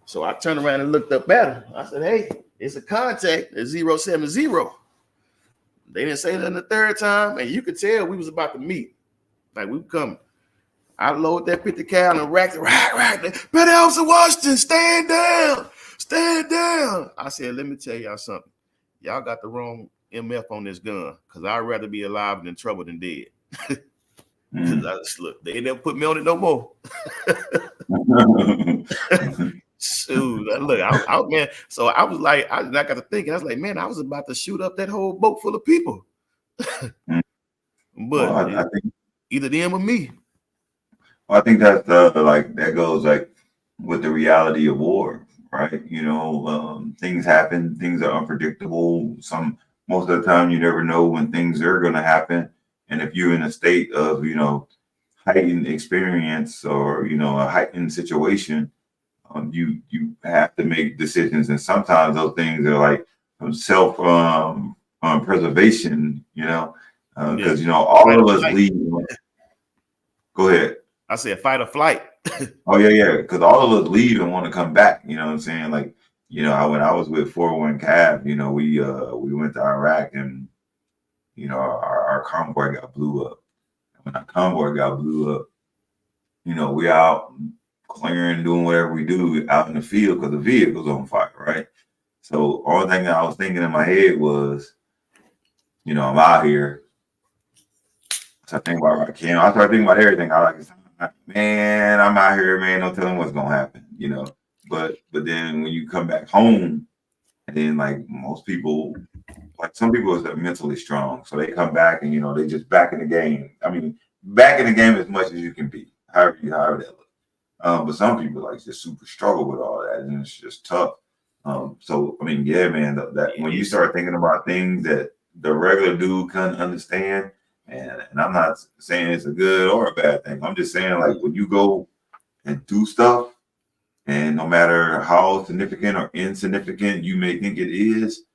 So I turned around and looked up at him. I said, hey, it's a contact 070. They didn't say that the third time, and you could tell we was about to meet. Like, we were coming. I loaded that 50 cal and racked it. Right. Petty Officer Washington, stand down. Stand down. I said, let me tell y'all something. Y'all got the wrong MF on this gun, because I'd rather be alive and in trouble than dead. Look, they never put me on it no more. Shoot, look, I man. So I was like, I got to thinking, I was like, man, I was about to shoot up that whole boat full of people. But well, I think either them or me. Well, I think that's like that goes like with the reality of war, right? You know, things happen, things are unpredictable. Most of the time, you never know when things are going to happen. And if you're in a state of, you know, heightened experience or, you know, a heightened situation, you have to make decisions. And sometimes those things are like self preservation, you know, because, you know, all of us leave. Go ahead. I said fight or flight. Oh, yeah. Because all of us leave and want to come back. You know what I'm saying? Like, you know, when I was with 401 Cav, you know, we went to Iraq and, you know, our convoy got blew up. And when our convoy got blew up, you know, we out clearing, doing whatever we do out in the field because the vehicle's on fire, right? So all thing that I was thinking in my head was, you know, I'm out here. So I think about I started thinking about everything. I was like, man, I'm out here, man. No telling what's gonna happen, you know. But then when you come back home, and then like most people, like some people are mentally strong, so they come back and you know they just back in the game. I mean, back in the game as much as you can be, however that looks. But some people like just super struggle with all that, and it's just tough. So I mean, yeah, man, that when you start thinking about things that the regular dude can't understand, and I'm not saying it's a good or a bad thing. I'm just saying like when you go and do stuff, and no matter how significant or insignificant you may think it is,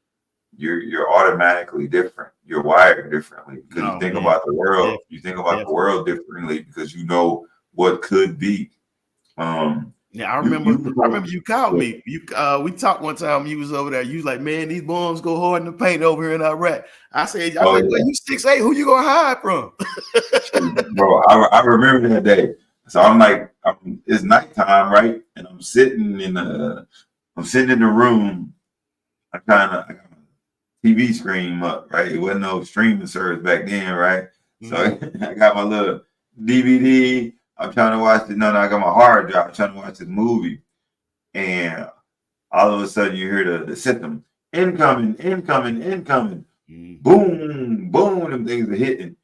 you're automatically different. You're wired differently because you think about the world. You think about the world differently because you know what could be. Yeah, I remember you called me. We talked one time. You was over there. You was like, man, these bombs go hard in the paint over here in Iraq. I said, well, you 6'8", who you gonna hide from? Bro, I remember that day. So I'm like, it's nighttime, right? And I'm sitting in the room. I got my TV screen up, right? It wasn't no streaming service back then, right? So I got my little DVD. I'm trying to watch it. No, I got my hard drive. I'm trying to watch this movie. And all of a sudden you hear the system, incoming. Boom, boom, them things are hitting.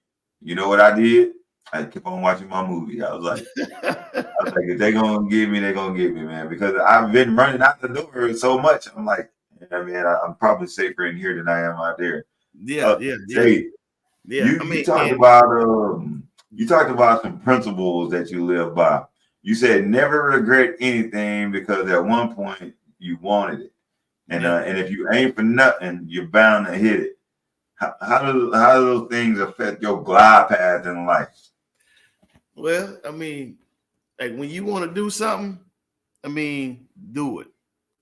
You know what I did? I kept on watching my movie. I was like, if they're gonna get me, they're gonna get me, man. Because I've been running out the door so much. I'm like, yeah, man, I'm probably safer in here than I am out there. Yeah. You talked about some principles that you live by. You said never regret anything because at one point you wanted it, and if you aim for nothing, you're bound to hit it. How do those things affect your glide path in life? Well, I mean, like when you want to do something, I mean, do it.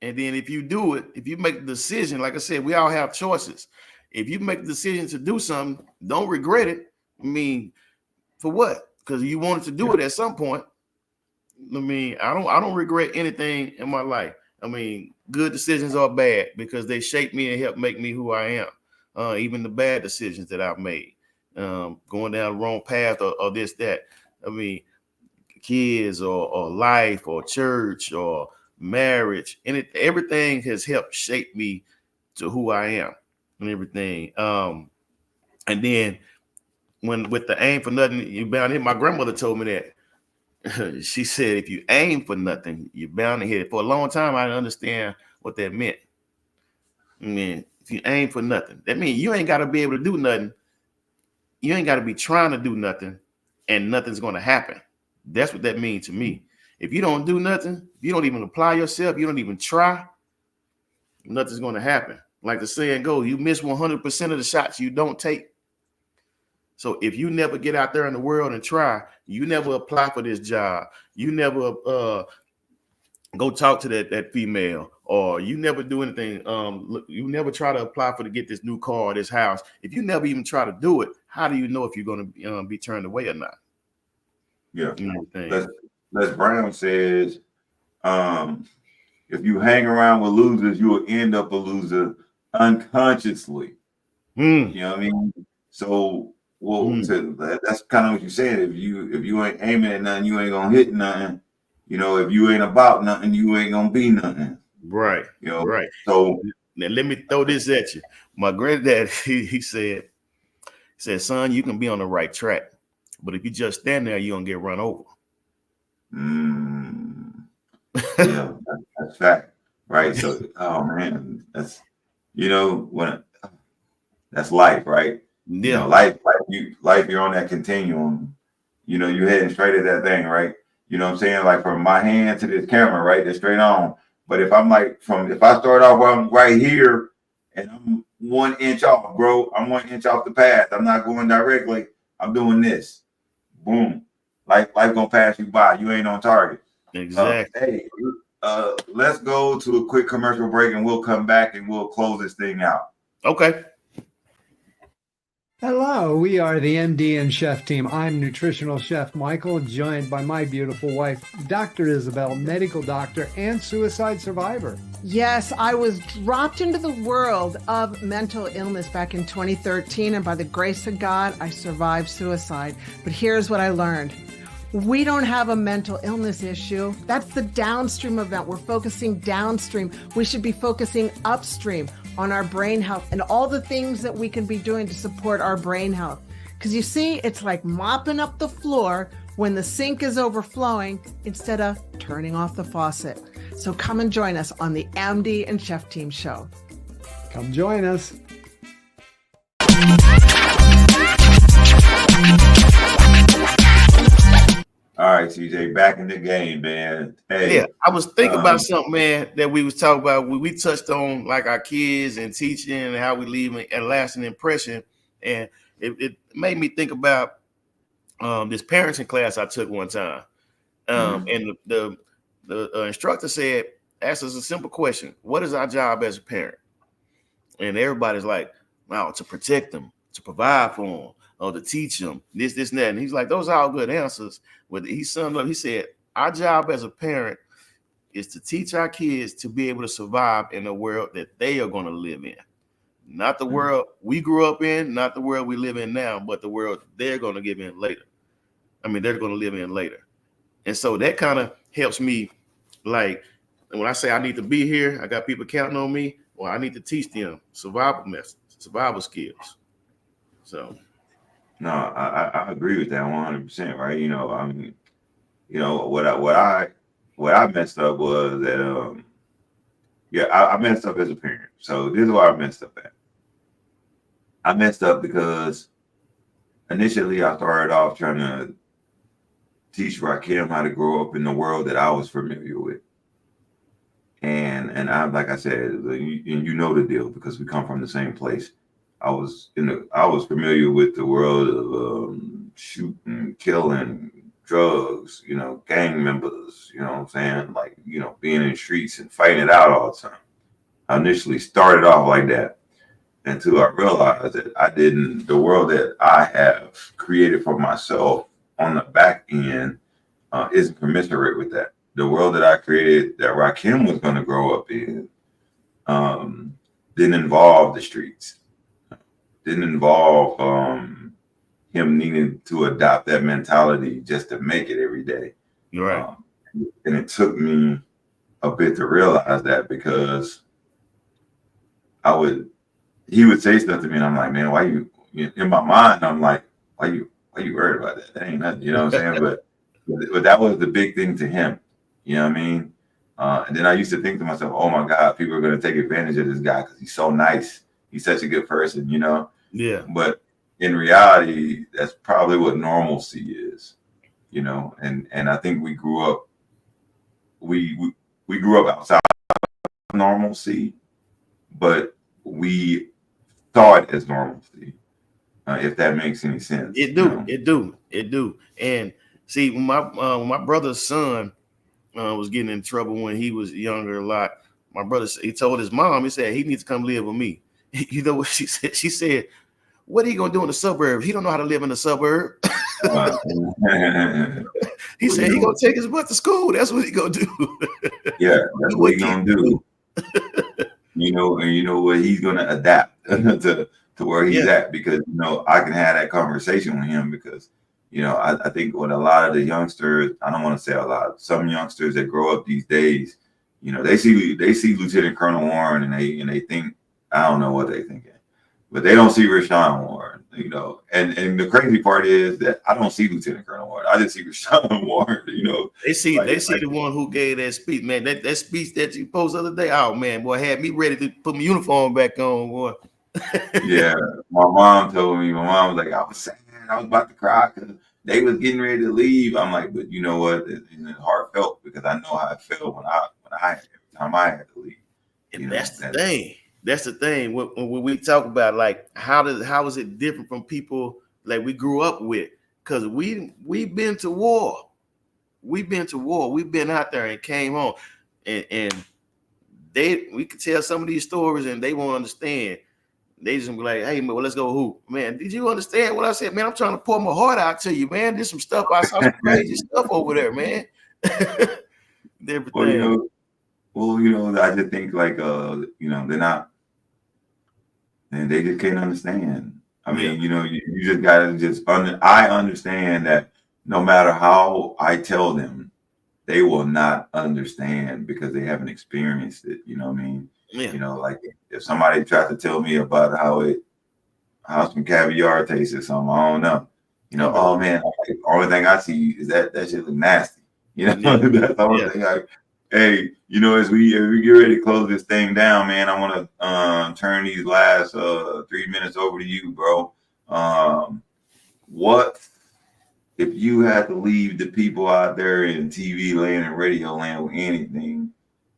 And then if you do it, if you make the decision, like I said, we all have choices. If you make the decision to do something, don't regret it. I mean, for what? Because you wanted to do it at some point. I mean, I don't regret anything in my life. I mean, good decisions are bad because they shape me and help make me who I am. Even the bad decisions that I've made, going down the wrong path or this, that. I mean, kids or life or church or marriage, and everything has helped shape me to who I am and everything. And then when with the aim for nothing, you bound hit. My grandmother told me that she said, if you aim for nothing, you're bound to hit it. For a long time, I didn't understand what that meant. I mean, if you aim for nothing, that means you ain't got to be able to do nothing. You ain't got to be trying to do nothing, and nothing's going to happen. That's what that means to me. If you don't do nothing, if you don't even apply yourself, you don't even try, nothing's going to happen. Like the saying goes, you miss 100% of the shots you don't take. So if you never get out there in the world and try, you never apply for this job, you never go talk to that female, or you never do anything, you never try to apply to get this new car or this house. If you never even try to do it, how do you know if you're going to be turned away or not? Yeah. Les Brown says, if you hang around with losers, you will end up a loser unconsciously. You know what I mean? So, that's kind of what you said. If you ain't aiming at nothing, you ain't gonna hit nothing. You know, if you ain't about nothing, you ain't gonna be nothing. Right. You know. Right. So now let me throw this at you. My granddad, he said, son, you can be on the right track, but if you just stand there, you're gonna get run over. Yeah, that's fact. Right. So, oh man, that's that's life, right? Yeah. You know, life, you're on that continuum. You know, you're heading straight at that thing, right? You know what I'm saying? Like from my hand to this camera, right? They're straight on. But if I'm like if I start off where I'm right here and I'm 1 inch off, bro, I'm 1 inch off the path. I'm not going directly. I'm doing this. Boom. Life gonna pass you by. You ain't on target. Exactly. Let's go to a quick commercial break and we'll come back and we'll close this thing out. Okay. Hello, we are the MD and Chef team. I'm nutritional chef Michael, joined by my beautiful wife, Dr. Isabel, medical doctor and suicide survivor. Yes, I was dropped into the world of mental illness back in 2013, and by the grace of God, I survived suicide. But here's what I learned. We don't have a mental illness issue. That's the downstream event. We're focusing downstream. We should be focusing upstream on our brain health and all the things that we can be doing to support our brain health. Because you see, it's like mopping up the floor when the sink is overflowing instead of turning off the faucet. So come and join us on the MD and Chef Team show. Come join us. All right, CJ, back in the game, man. Hey, yeah, I was thinking about something, man, that we was talking about. We touched on like our kids and teaching and how we leave a lasting impression, and it made me think about this parenting class I took one time, and the instructor asked us a simple question: what is our job as a parent? And everybody's like, wow, to protect them, to provide for them, or to teach them this, and that. And he's like, those are all good answers. But he summed up, he said, our job as a parent is to teach our kids to be able to survive in the world that they are going to live in. Not the world we grew up in, not the world we live in now, but the world they're going to live in later. They're going to live in later. And so that kind of helps me. Like when I say I need to be here, I got people counting on me, or I need to teach them survival skills. So. No, I agree with that 100%. Right? You know, what I messed up was that I messed up as a parent. So this is why I messed up at. I messed up because initially I started off trying to teach Rakim how to grow up in the world that I was familiar with. And I, like I said, you know the deal because we come from the same place. I was familiar with the world of shooting, killing, drugs, gang members, you know what I'm saying? Like, being in the streets and fighting it out all the time. I initially started off like that until I realized that the world that I have created for myself on the back end isn't commensurate with that. The world that I created that Rakim was going to grow up in didn't involve the streets. Didn't involve him needing to adopt that mentality just to make it every day. Right. And it took me a bit to realize that because he would say stuff to me and I'm like, man, why you in my mind? I'm like, why you worried about that? That ain't nothing, you know what I'm saying? But that was the big thing to him. You know what I mean? And then I used to think to myself, oh my God, people are going to take advantage of this guy because he's so nice. He's such a good person, you know? Yeah. But in reality, that's probably what normalcy is, you know? And I think we grew up outside of normalcy, but we saw it as normalcy, if that makes any sense. It do. And see, when my brother's son was getting in trouble when he was younger a lot, my brother, he told his mom, he said he needs to come live with me. You know what she said? She said, what are you gonna do in the suburbs? He don't know how to live in the suburb. He said he gonna take his butt to school. That's what he gonna do. Yeah, that's what he gonna do. You know, and you know what, he's gonna adapt to where he's at, because you know I can have that conversation with him, because you know I think with a lot of the youngsters, I don't want to say a lot, some youngsters that grow up these days, you know, they see Lieutenant Colonel Warren and they think, I don't know what they thinking, but they don't see Rashawn Warren, you know. And the crazy part is that I don't see Lieutenant Colonel Warren. I just see Rashawn Warren, you know. They see the one who gave that speech, man. That speech that you posted the other day, oh man, boy, had me ready to put my uniform back on, boy. Yeah, my mom told me. My mom was like, I was sad, I was about to cry because they was getting ready to leave. I'm like, but you know what? It's heartfelt, because I know how it felt when every time I had to leave. And that's the thing. That's the thing. When we talk about like how is it different from people like we grew up with? Because we've been to war. We've been to war. We've been out there and came home. And we could tell some of these stories and they won't understand. They just be like, hey man, well, let's go hoop. Man, did you understand what I said? Man, I'm trying to pour my heart out to you, man. There's some stuff. I saw some crazy stuff over there, man. Everything. Well, you know, I just think like you know, they're not, and they just can't understand. I mean, you know, you just gotta I understand that no matter how I tell them, they will not understand because they haven't experienced it. You know what I mean? Yeah. You know, like if somebody tried to tell me about how some caviar tastes or something, I don't know. You know, oh man, the only thing I see is that shit look nasty. You know, that's the only thing hey, you know, as we get ready to close this thing down, man, I want to turn these last 3 minutes over to you, bro. What if you had to leave the people out there in TV land and radio land with anything?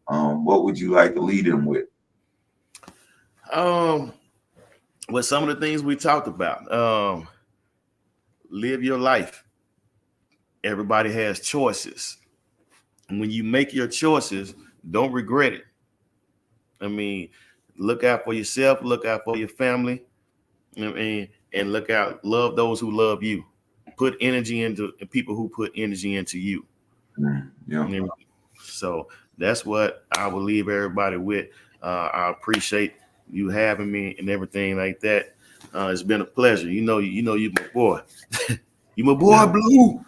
What would you like to lead them with? With some of the things we talked about, live your life. Everybody has choices. And when you make your choices, don't regret it. I mean, look out for yourself, look out for your family, and look out, love those who love you. Put energy into people who put energy into you. Yeah. So that's what I will leave everybody with. I appreciate you having me and everything like that. It's been a pleasure. You know, you my boy. You my boy, Blue.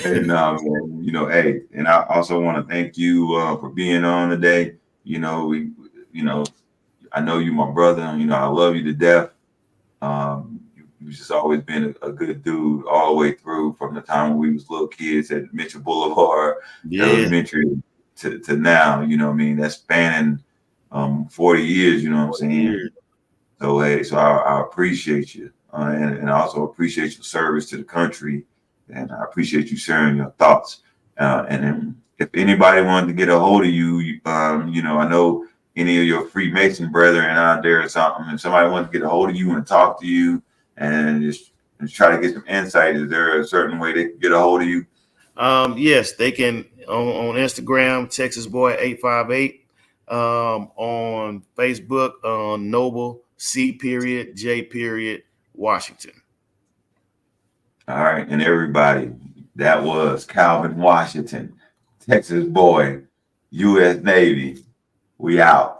And man, you know, hey, and I also want to thank you for being on today. You know, I know you, my brother. You know, I love you to death. You've just always been a good dude all the way through, from the time when we was little kids at Mitchell Boulevard, elementary, to now. You know what I mean? That's spanning 40 years. You know what I'm saying? So hey, so I appreciate you, and I also appreciate your service to the country, and I appreciate you sharing your thoughts. And then if anybody wanted to get a hold of you, you know, I know any of your Freemason brethren out there or something, and somebody wants to get a hold of you and talk to you and just try to get some insight, is there a certain way they can get a hold of you? Yes, they can on Instagram, Texas Boy 858, on Facebook, on Noble C.J. Washington. All right, and everybody, that was Calvin Washington, Texas Boy, U.S. Navy. We out.